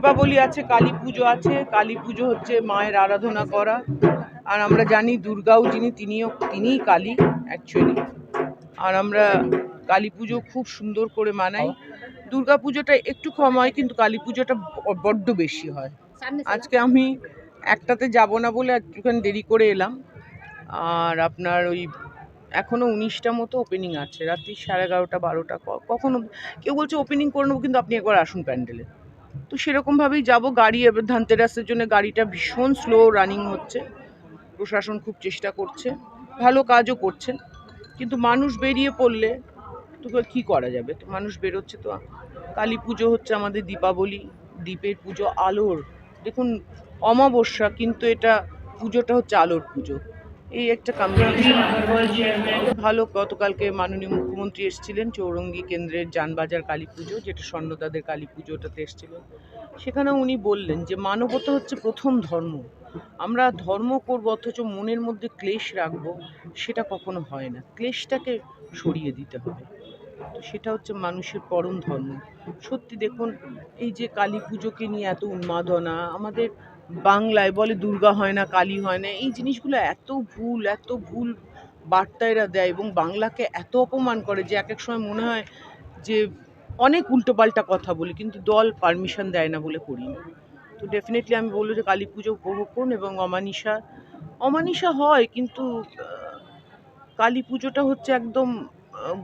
দীপাবলি আছে, কালী পুজো আছে। কালী পুজো হচ্ছে মায়ের আরাধনা করা, আর আমরা জানি দুর্গাও তিনিই কালী অ্যাকচুয়ালি। আর আমরা কালী পুজো খুব সুন্দর করে মানাই। দুর্গা পুজোটা একটু কম হয়, কিন্তু কালী পুজোটা বড্ড বেশি হয়। আজকে আমি একটাতে যাব না বলে একটুখানি দেরি করে এলাম। আর আপনার ওই এখনও 19টা মতো ওপেনিং আছে, রাত্রি 11:30 12টা। কখনো কেউ বলছে ওপেনিং করে নেবো, কিন্তু আপনি একবার আসুন প্যান্ডেলে। তো সেরকমভাবেই যাব। গাড়ি এবার ধানতেরাসের জন্য গাড়িটা ভীষণ স্লো রানিং হচ্ছে। প্রশাসন খুব চেষ্টা করছে, ভালো কাজও করছেন, কিন্তু মানুষ বেরিয়ে পড়লে তো কী করা যাবে। তো মানুষ বেরোচ্ছে। তো কালী পুজো হচ্ছে আমাদের দীপাবলি, দ্বীপের পুজো, আলোর। দেখুন অমাবস্যা, কিন্তু এটা পুজোটা হচ্ছে আলোর পুজো। এই একটা কম্বিনেশন ভালো। গতকালকে মাননীয় মুখ্যমন্ত্রী এসেছিলেন চৌরঙ্গি কেন্দ্রের জানবাজার কালী পুজো, যেটা স্বর্ণদাদের কালী পুজোটাতে এসেছিলেন। সেখানে উনি বললেন যে মানবতা হচ্ছে প্রথম ধর্ম। আমরা ধর্ম করবো অথচ মনের মধ্যে ক্লেশ রাখবো, সেটা কখনো হয় না। ক্লেশটাকে সরিয়ে দিতে হবে। তো সেটা হচ্ছে মানুষের পরম ধর্ম। সত্যি দেখুন, এই যে কালী পুজোকে নিয়ে এত উন্মাদনা, আমাদের বাংলায় বলে দুর্গা হয় না, কালী হয় না, এই জিনিসগুলো এত ভুল বার্তা এরা দেয়, এবং বাংলাকে এত অপমান করে যে এক এক সময় মনে হয় যে অনেক উল্টোপাল্টা কথা বলি, কিন্তু দল পারমিশন দেয় না বলে করি না। তো ডেফিনেটলি আমি বলবো যে কালী পুজো উপভোগ করুন। এবং অমানিসা হয়, কিন্তু কালী পুজোটা হচ্ছে একদম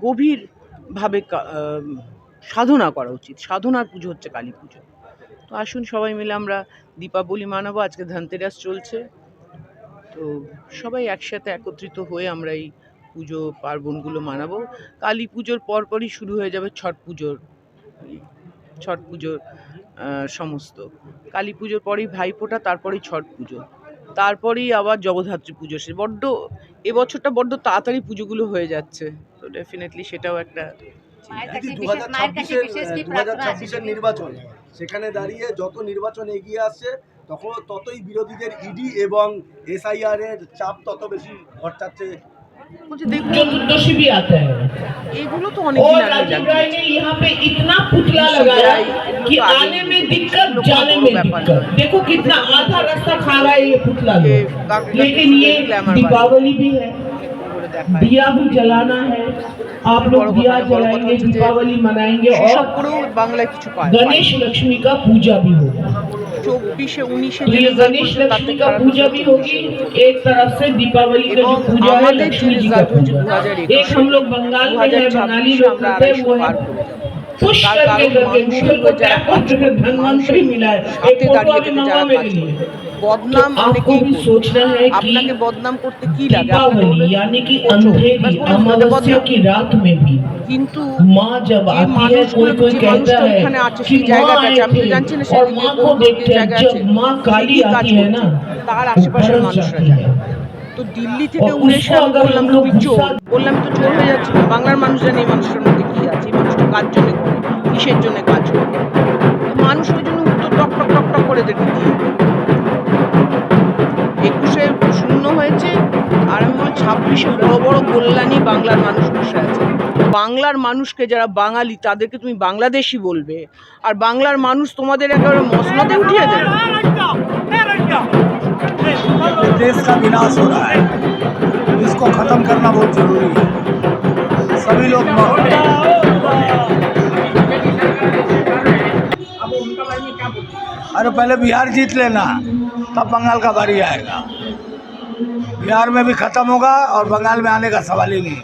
গভীরভাবে সাধনা করা উচিত। সাধনার পুজো হচ্ছে কালী পুজো। তো আসুন সবাই মিলে আমরা দীপাবলি মানাবো। আজকে ধনতেরাস চলছে, তো সবাই একসাথে একত্রিত হয়ে আমরা এই পুজো পার্বণগুলো মানাবো। কালী পুজোর পরপরই শুরু হয়ে যাবে ছট পুজোর সমস্ত। কালী পুজোর পরেই ভাইফোঁটা, তারপরেই ছট পুজো, তারপরেই আবার জগদ্ধাত্রী পুজো। এবছরটা বড্ড তাড়াতাড়ি পুজোগুলো হয়ে যাচ্ছে। তো ডেফিনেটলি সেটাও একটা 2026-এর নির্বাচন, সেখানে দাঁড়িয়ে যত নির্বাচন এগিয়ে আসছে ততই বিরোধীদের ইডি এবং SIR এর চাপ তত বেশি ঘটাচ্ছে। चतुर्दशी भी आता है एगुलो तो अनेक और राजीव राय ने यहाँ पे इतना पुतला लगाया कि आने में दिक्कत जाने में दिक्कत। देखो कितना आधा रास्ता खा रहा है ये पुतला, लेकिन ये दीपावली भी है, दिया भी जलाना है। आप लोग दिया जलाएंगे, दीपावली मनाएंगे और गणेश लक्ष्मी का पूजा भी होगा। 24-19 गणेश लक्ष्मी का पूजा भी होगी। एक तरफ से दीपावली का जो पूजा है लक्ष्मी जी का पूजा। एक हम लोग बंगाल में है, बंगाली लोग करते हैं, वो है पुश करके मुगल को टैप करके धनवंतरी मिला है एक फोटो अभी मंगवाने के लिए। बदनाम आपको भी सोचना है कि আপনাকে বদনাম করতে কি লাগে। दीपावली यानी कि अंधेरी अमावस्या की रात में भी কিন্তু माँ जब आती है, कोई कहता है कि माँ आए थे और माँ को देखते हैं। जब माँ काली आती है ना, তার আশেপাশের মানুষরা যায়। তো দিল্লি থেকে উড়ে এসে আমি বললাম তুমি চোর, বললাম তো চোর হয়ে যাচ্ছে। বাংলার মানুষ জানে এই মানুষটার মধ্যে কি আছে, এই মানুষটা কাজ জন্য করে, কিসের জন্য কাজ করে। মানুষ ওই জন্য উত্তর টক টক টক টক করে দেখে দিয়ে 21-এ শূন্য হয়েছে, আর আমি বলি 26-এ বড় বড় কল্যাণী বাংলার মানুষ বসে আছে। বাংলার মানুষকে, যারা বাঙালি, তাদেরকে তুমি বাংলাদেশি বলবে, আর বাংলার মানুষ তোমাদের একেবারে মসনদে উঠিয়ে দেবে। देश का विनाश हो रहा है, इसको खत्म करना बहुत जरूरी है। सभी लोग अरे पहले बिहार जीत लेना, तब बंगाल का बारी आएगा। बिहार में भी खत्म होगा और बंगाल में आने का सवाल ही नहीं।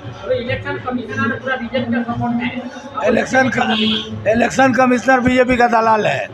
इलेक्शन कमिश्नर बीजेपी का दलाल है।